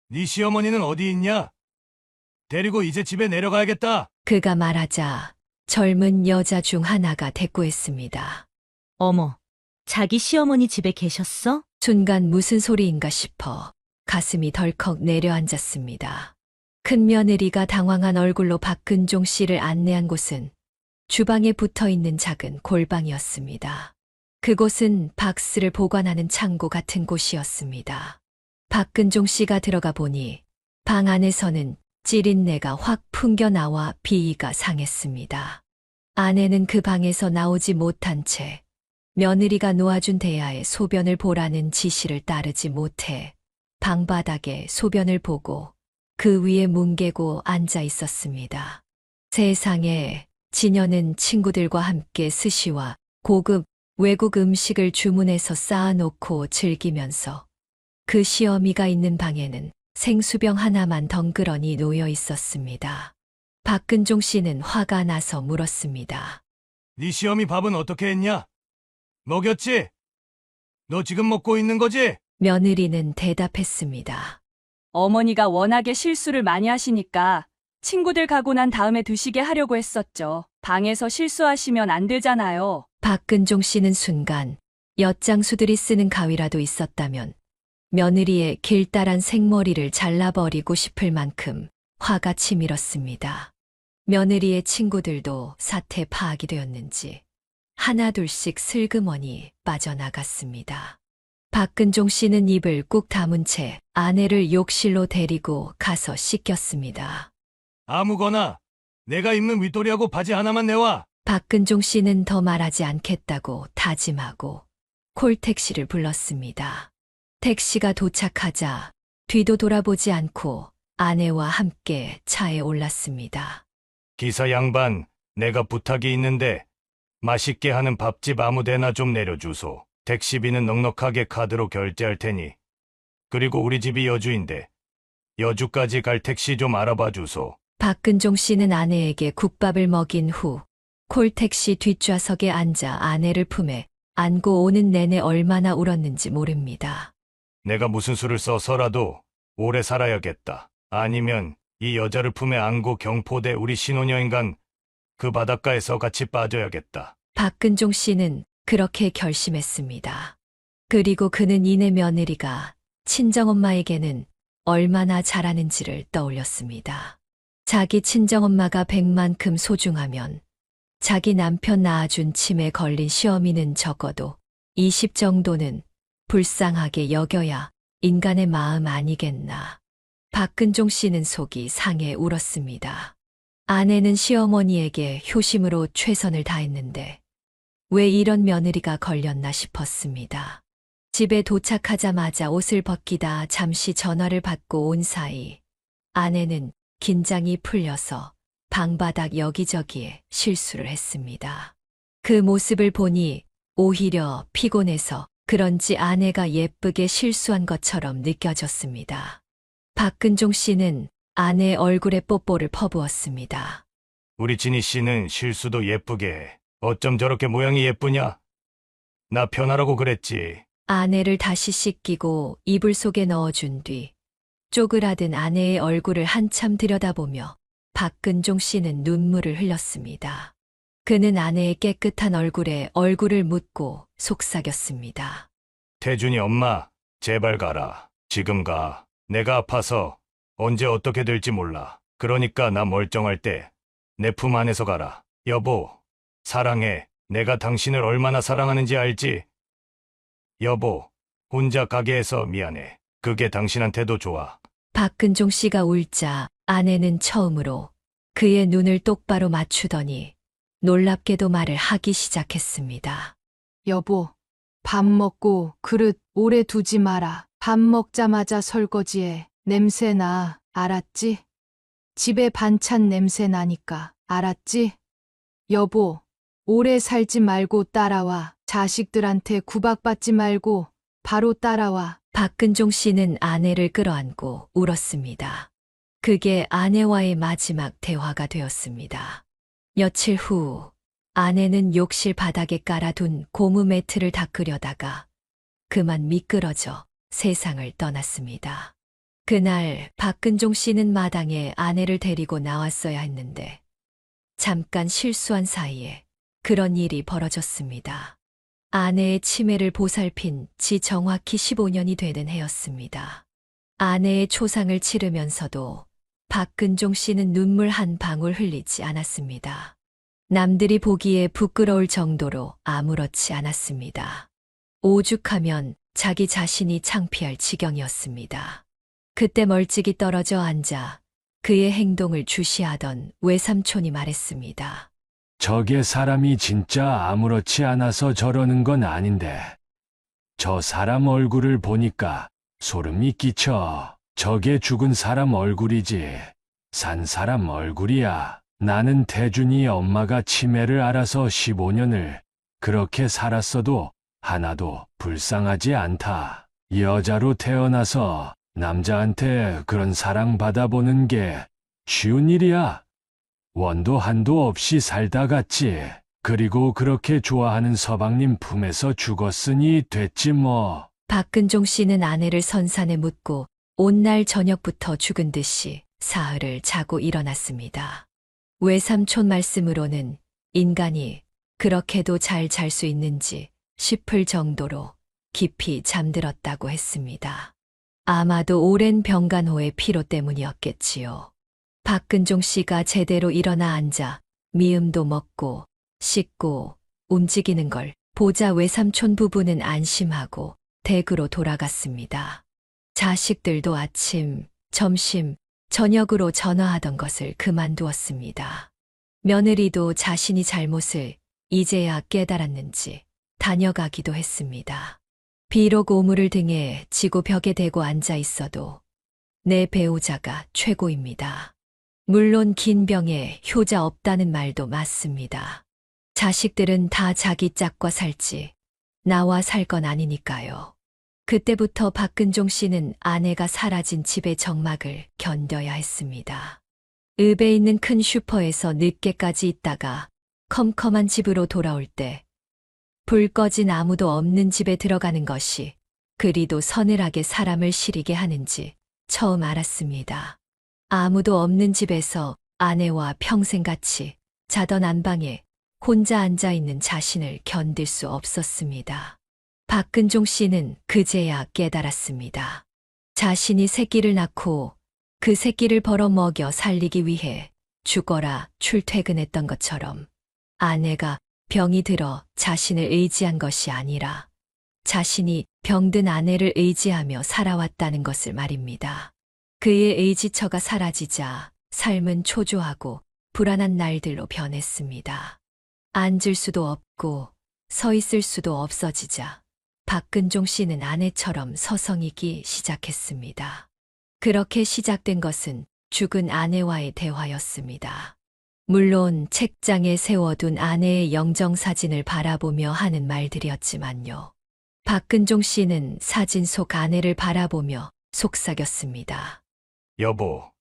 네 시어머니는 어디 있냐? 데리고 이제 집에 내려가야겠다. 그가 말하자 젊은 여자 중 하나가 대꾸했습니다. 어머, 자기 시어머니 집에 계셨어? 순간 무슨 소리인가 싶어 가슴이 덜컥 내려앉았습니다. 큰 며느리가 당황한 얼굴로 박근종 씨를 안내한 곳은 주방에 붙어 있는 작은 골방이었습니다. 그곳은 박스를 보관하는 창고 같은 곳이었습니다. 박근종 씨가 들어가 보니 방 안에서는 찌린내가 확 풍겨 나와 비위가 상했습니다. 아내는 그 방에서 나오지 못한 채 며느리가 놓아준 대야에 소변을 보라는 지시를 따르지 못해 방바닥에 소변을 보고 그 위에 뭉개고 앉아 있었습니다. 세상에, 지녀는 친구들과 함께 스시와 고급 외국 음식을 주문해서 쌓아놓고 즐기면서 그 시어미가 있는 방에는 생수병 하나만 덩그러니 놓여 있었습니다. 박근종 씨는 화가 나서 물었습니다. 네 시어미 밥은 어떻게 했냐? 먹였지? 너 지금 먹고 있는 거지? 며느리는 대답했습니다. 어머니가 워낙에 실수를 많이 하시니까 친구들 가고 난 다음에 드시게 하려고 했었죠. 방에서 실수하시면 안 되잖아요. 박근종 씨는 순간 엿장수들이 쓰는 가위라도 있었다면 며느리의 길다란 생머리를 잘라버리고 싶을 만큼 화가 치밀었습니다. 며느리의 친구들도 사태 파악이 되었는지 하나둘씩 슬그머니 빠져나갔습니다. 박근종 씨는 입을 꾹 다문 채 아내를 욕실로 데리고 가서 씻겼습니다. 아무거나 내가 입는 윗도리하고 바지 하나만 내와. 박근종 씨는 더 말하지 않겠다고 다짐하고 콜택시를 불렀습니다. 택시가 도착하자 뒤도 돌아보지 않고 아내와 함께 차에 올랐습니다. 기사 양반, 내가 부탁이 있는데 맛있게 하는 밥집 아무데나 좀 내려주소. 택시비는 넉넉하게 카드로 결제할 테니. 그리고 우리 집이 여주인데 여주까지 갈 택시 좀 알아봐 주소. 박근종 씨는 아내에게 국밥을 먹인 후 콜택시 뒷좌석에 앉아 아내를 품에 안고 오는 내내 얼마나 울었는지 모릅니다. 내가 무슨 수를 써서라도 오래 살아야겠다. 아니면 이 여자를 품에 안고 경포대 우리 신혼여행 간 그 바닷가에서 같이 빠져야겠다. 박근종 씨는 그렇게 결심했습니다. 그리고 그는 이내 며느리가 친정엄마에게는 얼마나 잘하는지를 떠올렸습니다. 자기 친정엄마가 100만큼 소중하면 자기 남편 낳아준 침에 걸린 시어미는 적어도 20 정도는 불쌍하게 여겨야 인간의 마음 아니겠나. 박근종 씨는 속이 상해 울었습니다. 아내는 시어머니에게 효심으로 최선을 다했는데 왜 이런 며느리가 걸렸나 싶었습니다. 집에 도착하자마자 옷을 벗기다 잠시 전화를 받고 온 사이 아내는 긴장이 풀려서 방바닥 여기저기에 실수를 했습니다. 그 모습을 보니 오히려 피곤해서 그런지 아내가 예쁘게 실수한 것처럼 느껴졌습니다. 박근종 씨는 아내 얼굴에 뽀뽀를 퍼부었습니다. 우리 진희 씨는 실수도 예쁘게 해. 어쩜 저렇게 모양이 예쁘냐? 나 편하라고 그랬지. 아내를 다시 씻기고 이불 속에 넣어준 뒤 쪼그라든 아내의 얼굴을 한참 들여다보며 박근종 씨는 눈물을 흘렸습니다. 그는 아내의 깨끗한 얼굴에 얼굴을 묻고 속삭였습니다. 태준이 엄마, 제발 가라. 지금 가. 내가 아파서 언제 어떻게 될지 몰라. 그러니까 나 멀쩡할 때 내 품 안에서 가라. 여보, 사랑해. 내가 당신을 얼마나 사랑하는지 알지? 여보, 혼자 가게에서 미안해. 그게 당신한테도 좋아. 박근종 씨가 울자 아내는 처음으로 그의 눈을 똑바로 맞추더니 놀랍게도 말을 하기 시작했습니다. 여보, 밥 먹고 그릇 오래 두지 마라. 밥 먹자마자 설거지해. 냄새 나. 알았지? 집에 반찬 냄새 나니까. 알았지? 여보, 오래 살지 말고 따라와. 자식들한테 구박받지 말고 바로 따라와. 박근종 씨는 아내를 끌어안고 울었습니다. 그게 아내와의 마지막 대화가 되었습니다. 며칠 후 아내는 욕실 바닥에 깔아둔 고무 매트를 닦으려다가 그만 미끄러져 세상을 떠났습니다. 그날 박근종 씨는 마당에 아내를 데리고 나왔어야 했는데 잠깐 실수한 사이에 그런 일이 벌어졌습니다. 아내의 치매를 보살핀 지 정확히 15년이 되는 해였습니다. 아내의 초상을 치르면서도 박근종 씨는 눈물 한 방울 흘리지 않았습니다. 남들이 보기에 부끄러울 정도로 아무렇지 않았습니다. 오죽하면 자기 자신이 창피할 지경이었습니다. 그때 멀찍이 떨어져 앉아 그의 행동을 주시하던 외삼촌이 말했습니다. 저게 사람이 진짜 아무렇지 않아서 저러는 건 아닌데. 저 사람 얼굴을 보니까 소름이 끼쳐. 저게 죽은 사람 얼굴이지. 산 사람 얼굴이야. 나는 태준이 엄마가 치매를 앓아서 15년을 그렇게 살았어도 하나도 불쌍하지 않다. 여자로 태어나서 남자한테 그런 사랑 받아보는 게 쉬운 일이야. 원도 한도 없이 살다 갔지. 그리고 그렇게 좋아하는 서방님 품에서 죽었으니 됐지 뭐. 박근종 씨는 아내를 선산에 묻고 온날 저녁부터 죽은 듯이 사흘을 자고 일어났습니다. 외삼촌 말씀으로는 인간이 그렇게도 잘 잘 수 있는지 싶을 정도로 깊이 잠들었다고 했습니다. 아마도 오랜 병간호의 피로 때문이었겠지요. 박근종 씨가 제대로 일어나 앉아 미음도 먹고 씻고 움직이는 걸 보자 외삼촌 부부는 안심하고 댁으로 돌아갔습니다. 자식들도 아침, 점심, 저녁으로 전화하던 것을 그만두었습니다. 며느리도 자신이 잘못을 이제야 깨달았는지 다녀가기도 했습니다. 비록 오물을 등에 지고 벽에 대고 앉아 있어도 내 배우자가 최고입니다. 물론 긴 병에 효자 없다는 말도 맞습니다. 자식들은 다 자기 짝과 살지 나와 살 건 아니니까요. 그때부터 박근종 씨는 아내가 사라진 집의 적막을 견뎌야 했습니다. 읍에 있는 큰 슈퍼에서 늦게까지 있다가 컴컴한 집으로 돌아올 때 불 꺼진 아무도 없는 집에 들어가는 것이 그리도 서늘하게 사람을 시리게 하는지 처음 알았습니다. 아무도 없는 집에서 아내와 평생 같이 자던 안방에 혼자 앉아 있는 자신을 견딜 수 없었습니다. 박근종 씨는 그제야 깨달았습니다. 자신이 새끼를 낳고 그 새끼를 벌어먹여 살리기 위해 죽어라 출퇴근했던 것처럼 아내가 병이 들어 자신을 의지한 것이 아니라 자신이 병든 아내를 의지하며 살아왔다는 것을 말입니다. 그의 의지처가 사라지자 삶은 초조하고 불안한 날들로 변했습니다. 앉을 수도 없고 서 있을 수도 없어지자 박근종 씨는 아내처럼 서성이기 시작했습니다. 그렇게 시작된 것은 죽은 아내와의 대화였습니다. 물론 책장에 세워둔 아내의 영정사진을 바라보며 하는 말들이었지만요. 박근종 씨는 사진 속 아내를 바라보며 속삭였습니다. 여보,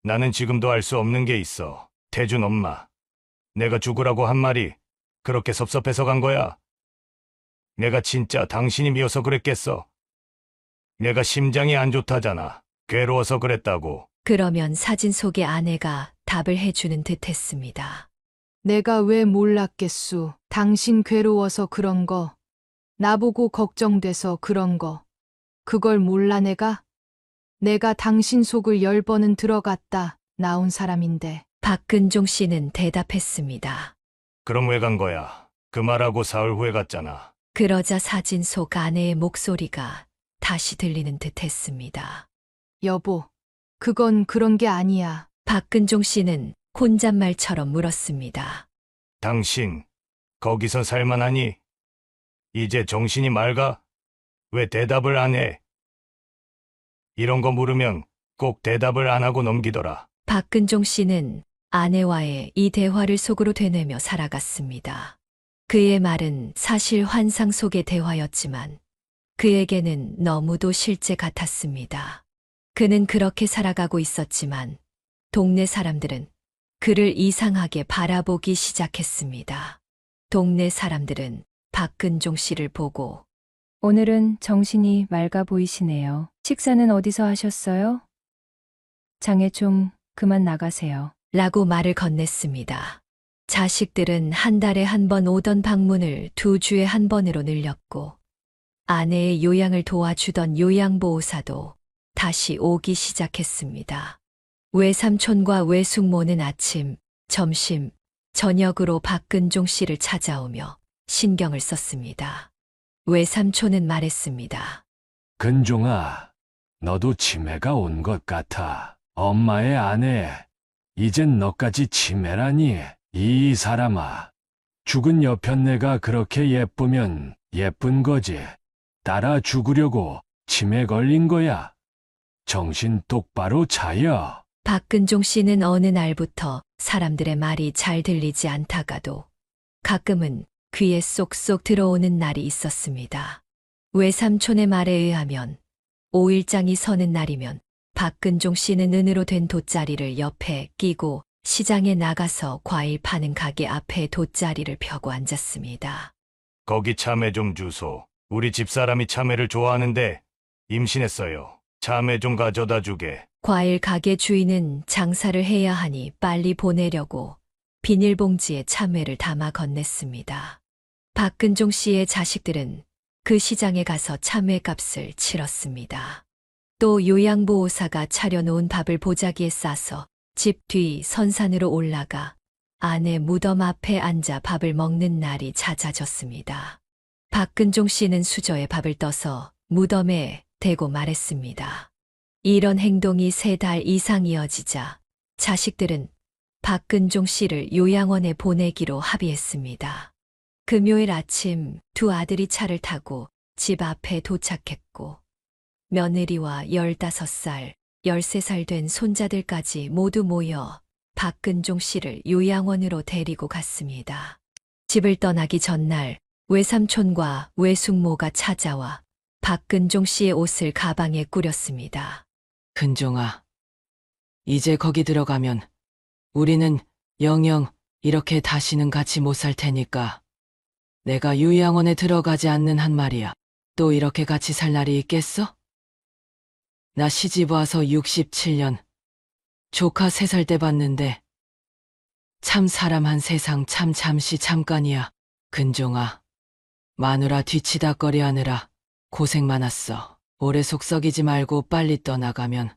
나는 지금도 알 수 없는 게 있어. 태준 엄마, 내가 죽으라고 한 말이 그렇게 섭섭해서 간 거야? 내가 진짜 당신이 미워서 그랬겠어? 내가 심장이 안 좋다잖아. 괴로워서 그랬다고. 그러면 사진 속의 아내가 답을 해주는 듯 했습니다. 내가 왜 몰랐겠수. 당신 괴로워서 그런 거. 나보고 걱정돼서 그런 거. 그걸 몰라 내가? 내가 당신 속을 10번은 들어갔다 나온 사람인데. 박근종 씨는 대답했습니다. 그럼 왜 간 거야? 그 말하고 사흘 후에 갔잖아. 그러자 사진 속 아내의 목소리가 다시 들리는 듯 했습니다. 여보, 그건 그런 게 아니야. 박근종 씨는 혼잣말처럼 물었습니다. 당신, 거기서 살만하니? 이제 정신이 맑아? 왜 대답을 안 해? 이런 거 물으면 꼭 대답을 안 하고 넘기더라. 박근종 씨는 아내와의 이 대화를 속으로 되뇌며 살아갔습니다. 그의 말은 사실 환상 속의 대화였지만 그에게는 너무도 실제 같았습니다. 그는 그렇게 살아가고 있었지만 동네 사람들은 그를 이상하게 바라보기 시작했습니다. 동네 사람들은 박근종 씨를 보고 오늘은 정신이 맑아 보이시네요. 식사는 어디서 하셨어요? 장에 좀 그만 나가세요. 라고 말을 건넸습니다. 자식들은 한 달에 한 번 오던 방문을 2주에 한 번으로 늘렸고 아내의 요양을 도와주던 요양보호사도 다시 오기 시작했습니다. 외삼촌과 외숙모는 아침, 점심, 저녁으로 박근종 씨를 찾아오며 신경을 썼습니다. 외삼촌은 말했습니다. 근종아, 너도 치매가 온 것 같아. 엄마의 아내, 이젠 너까지 치매라니. 이 사람아, 죽은 여편네가 그렇게 예쁘면 예쁜 거지. 따라 죽으려고 치매 걸린 거야. 정신 똑바로 차려. 박근종 씨는 어느 날부터 사람들의 말이 잘 들리지 않다가도 가끔은 귀에 쏙쏙 들어오는 날이 있었습니다. 외삼촌의 말에 의하면 5일장이 서는 날이면 박근종 씨는 은으로 된 돗자리를 옆에 끼고 시장에 나가서 과일 파는 가게 앞에 돗자리를 펴고 앉았습니다. 거기 참외 좀 주소. 우리 집사람이 참외를 좋아하는데 임신했어요. 참외 좀 가져다 주게. 과일 가게 주인은 장사를 해야 하니 빨리 보내려고 비닐봉지에 참외를 담아 건넸습니다. 박근종 씨의 자식들은 그 시장에 가서 참외 값을 치렀습니다. 또 요양보호사가 차려놓은 밥을 보자기에 싸서 집 뒤 선산으로 올라가 아내 무덤 앞에 앉아 밥을 먹는 날이 잦아졌습니다. 박근종 씨는 수저에 밥을 떠서 무덤에 대고 말했습니다. 이런 행동이 3달 이상 이어지자 자식들은 박근종 씨를 요양원에 보내기로 합의했습니다. 금요일 아침 2 아들이 차를 타고 집 앞에 도착했고 며느리와 15살, 13살 된 손자들까지 모두 모여 박근종 씨를 요양원으로 데리고 갔습니다. 집을 떠나기 전날 외삼촌과 외숙모가 찾아와 박근종 씨의 옷을 가방에 꾸렸습니다. 근종아, 이제 거기 들어가면 우리는 영영 이렇게 다시는 같이 못 살 테니까 내가 요양원에 들어가지 않는 한 말이야. 또 이렇게 같이 살 날이 있겠어? 나 시집 와서 67년, 조카 3살 때 봤는데 참 사람 한 세상 참 잠시 잠깐이야. 근종아, 마누라 뒤치다거리 하느라 고생 많았어. 오래 속 썩이지 말고 빨리 떠나가면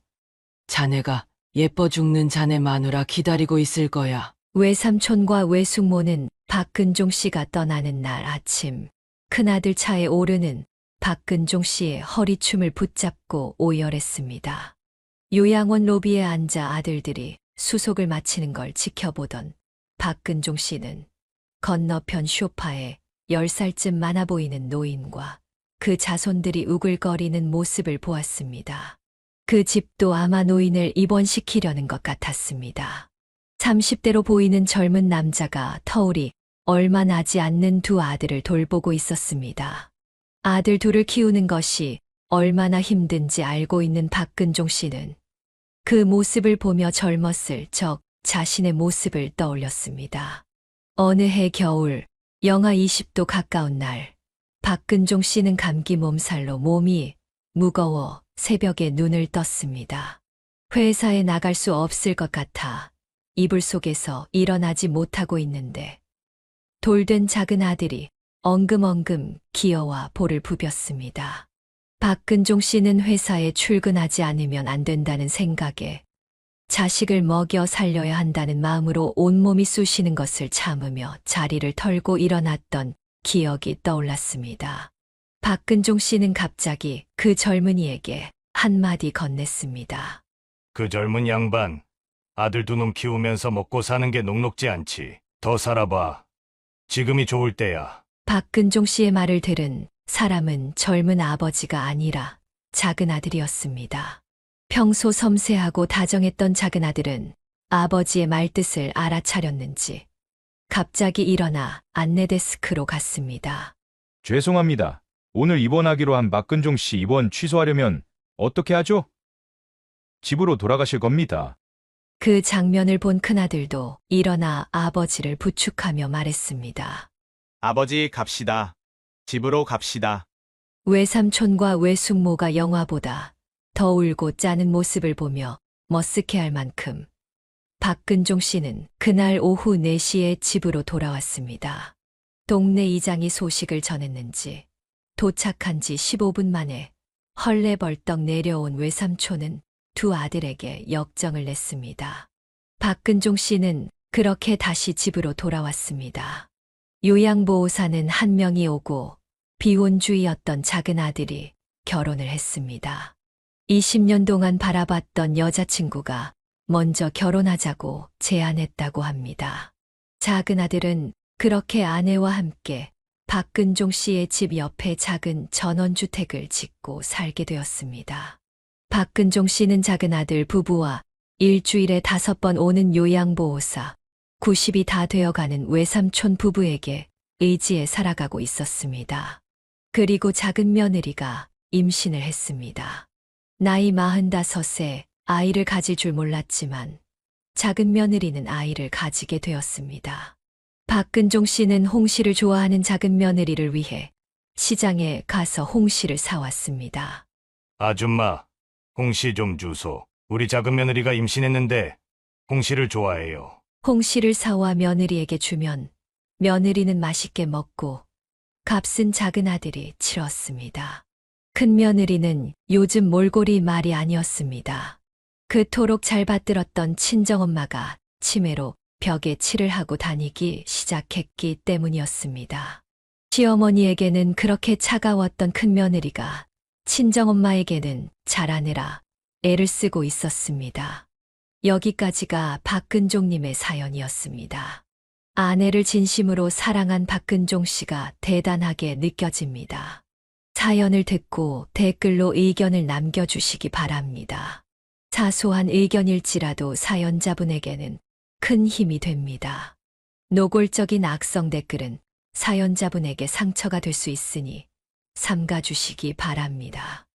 자네가 예뻐 죽는 자네 마누라 기다리고 있을 거야. 외삼촌과 외숙모는 박근종 씨가 떠나는 날 아침 큰아들 차에 오르는 박근종 씨의 허리춤을 붙잡고 오열했습니다. 요양원 로비에 앉아 아들들이 수속을 마치는 걸 지켜보던 박근종 씨는 건너편 소파에 10살쯤 많아 보이는 노인과 그 자손들이 우글거리는 모습을 보았습니다. 그 집도 아마 노인을 입원시키려는 것 같았습니다. 30대로 보이는 젊은 남자가 터울이 얼마 나지 않는 2 아들을 돌보고 있었습니다. 아들 2을 키우는 것이 얼마나 힘든지 알고 있는 박근종 씨는 그 모습을 보며 젊었을 적 자신의 모습을 떠올렸습니다. 어느 해 겨울 영하 20도 가까운 날 박근종 씨는 감기 몸살로 몸이 무거워 새벽에 눈을 떴습니다. 회사에 나갈 수 없을 것 같아 이불 속에서 일어나지 못하고 있는데 돌된 작은 아들이 엉금엉금 기어와 볼을 부볐습니다. 박근종 씨는 회사에 출근하지 않으면 안 된다는 생각에 자식을 먹여 살려야 한다는 마음으로 온몸이 쑤시는 것을 참으며 자리를 털고 일어났던 기억이 떠올랐습니다. 박근종 씨는 갑자기 그 젊은이에게 한마디 건넸습니다. 그 젊은 양반, 아들 2놈 키우면서 먹고 사는 게 녹록지 않지. 더 살아봐. 지금이 좋을 때야. 박근종 씨의 말을 들은 사람은 젊은 아버지가 아니라 작은 아들이었습니다. 평소 섬세하고 다정했던 작은 아들은 아버지의 말뜻을 알아차렸는지 갑자기 일어나 안내데스크로 갔습니다. 죄송합니다. 오늘 입원하기로 한 박근종 씨 입원 취소하려면 어떻게 하죠? 집으로 돌아가실 겁니다. 그 장면을 본 큰아들도 일어나 아버지를 부축하며 말했습니다. 아버지 갑시다. 집으로 갑시다. 외삼촌과 외숙모가 영화보다 더 울고 짜는 모습을 보며 머쓱해할 만큼 박근종 씨는 그날 오후 4시에 집으로 돌아왔습니다. 동네 이장이 소식을 전했는지 도착한 지 15분 만에 헐레벌떡 내려온 외삼촌은 두 아들에게 역정을 냈습니다. 박근종 씨는 그렇게 다시 집으로 돌아왔습니다. 요양보호사는 한 명이 오고 비혼주의였던 작은 아들이 결혼을 했습니다. 20년 동안 바라봤던 여자친구가 먼저 결혼하자고 제안했다고 합니다. 작은 아들은 그렇게 아내와 함께 박근종 씨의 집 옆에 작은 전원주택을 짓고 살게 되었습니다. 박근종 씨는 작은 아들 부부와 일주일에 5번 오는 요양보호사, 90이 다 되어가는 외삼촌 부부에게 의지해 살아가고 있었습니다. 그리고 작은 며느리가 임신을 했습니다. 나이 45세 아이를 가질 줄 몰랐지만 작은 며느리는 아이를 가지게 되었습니다. 박근종 씨는 홍시를 좋아하는 작은 며느리를 위해 시장에 가서 홍시를 사왔습니다. 아줌마, 홍시 좀 주소. 우리 작은 며느리가 임신했는데 홍시를 좋아해요. 홍시를 사와 며느리에게 주면 며느리는 맛있게 먹고 값은 작은 아들이 치렀습니다. 큰 며느리는 요즘 몰골이 말이 아니었습니다. 그토록 잘 받들었던 친정엄마가 치매로 벽에 칠을 하고 다니기 시작했기 때문이었습니다. 시어머니에게는 그렇게 차가웠던 큰 며느리가 친정엄마에게는 잘하느라 애를 쓰고 있었습니다. 여기까지가 박근종님의 사연이었습니다. 아내를 진심으로 사랑한 박근종 씨가 대단하게 느껴집니다. 사연을 듣고 댓글로 의견을 남겨주시기 바랍니다. 사소한 의견일지라도 사연자분에게는 큰 힘이 됩니다. 노골적인 악성 댓글은 사연자분에게 상처가 될 수 있으니 삼가주시기 바랍니다.